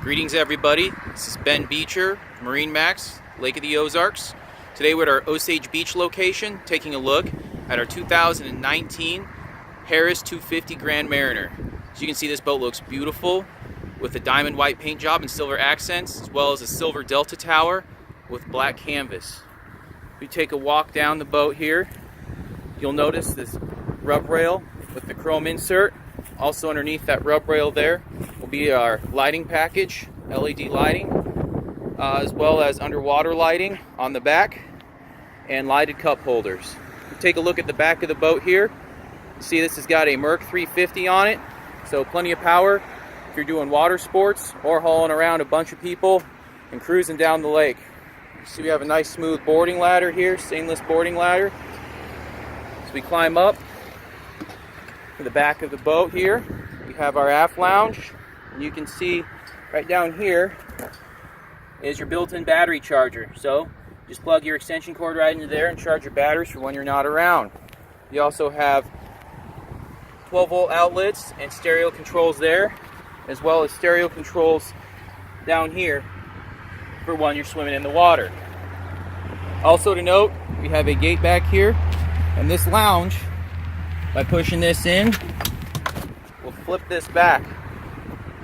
Greetings everybody, this is Ben.beecher, MarineMax, Lake of the Ozarks. Today we're at our Osage Beach location taking a look at our 2019 Harris 250 Grand Mariner. As you can see, this boat looks beautiful with a diamond white paint job and silver accents, as well as a silver delta tower with black canvas. If we take a walk down the boat here, you'll notice this rub rail with the chrome insert. Also underneath that rub rail there will be our lighting package, LED lighting, as well as underwater lighting on the back and lighted cup holders. Take a look at the back of the boat here. You see this has got a Merc 350 on it, so plenty of power if you're doing water sports or hauling around a bunch of people and cruising down the lake. You see we have a nice smooth boarding ladder here, stainless boarding ladder. As we climb up to the back of the boat here, we have our aft lounge, and you can see right down here is your built-in battery charger. So just plug your extension cord right into there and charge your batteries for when you're not around. You also have 12-volt outlets and stereo controls there, as well as stereo controls down here for when you're swimming in the water. Also to note, we have a gate back here, and this lounge, by pushing this in, we'll flip this back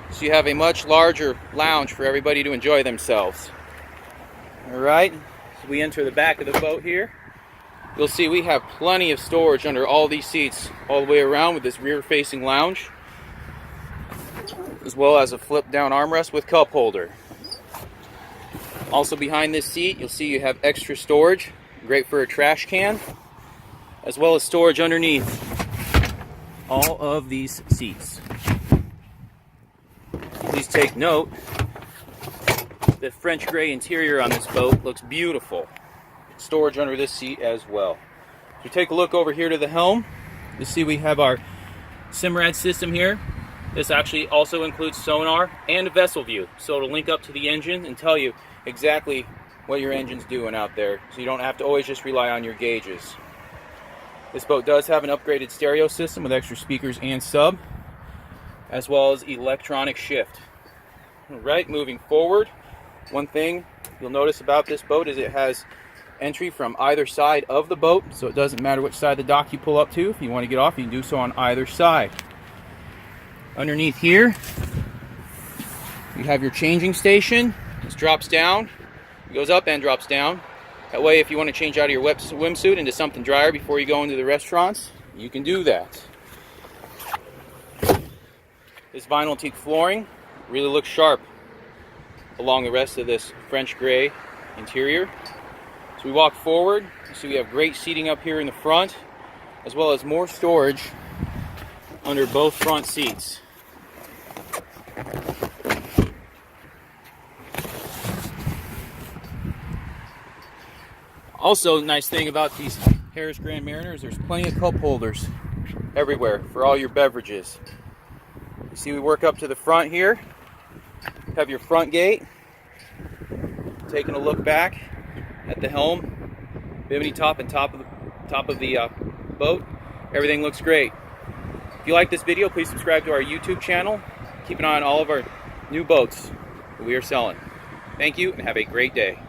so you have a much larger lounge for everybody to enjoy themselves. Alright, so we enter the back of the boat here. You'll see we have plenty of storage under all these seats all the way around with this rear facing lounge, as well as a flip down armrest with cup holder. Also behind this seat you'll see you have extra storage, great for a trash can, as well as storage underneath all of these seats. Please take note, the French gray interior on this boat looks beautiful. Storage under this seat as well. If you take a look over here to the helm, you see we have our Simrad system here. This actually also includes sonar and a vessel view, so it'll link up to the engine and tell you exactly what your engine's doing out there, so you don't have to always just rely on your gauges. This boat does have an upgraded stereo system with extra speakers and sub, as well as electronic shift. Alright, moving forward, one thing you'll notice about this boat is it has entry from either side of the boat, so it doesn't matter which side of the dock you pull up to. If you want to get off, you can do so on either side. Underneath here, you have your changing station. This drops down, it goes up and drops down. That way, if you want to change out of your wet swimsuit into something drier before you go into the restaurants, you can do that. This vinyl teak flooring really looks sharp along the rest of this French gray interior. So we walk forward, you see we have great seating up here in the front, as well as more storage under both front seats. Also, nice thing about these Harris Grand Mariners, there's plenty of cup holders everywhere for all your beverages. You see we work up to the front here, have your front gate. Taking a look back at the helm, Bimini top and top of the boat, everything looks great. If you like this video, please subscribe to our YouTube channel. Keep an eye on all of our new boats that we are selling. Thank you and have a great day.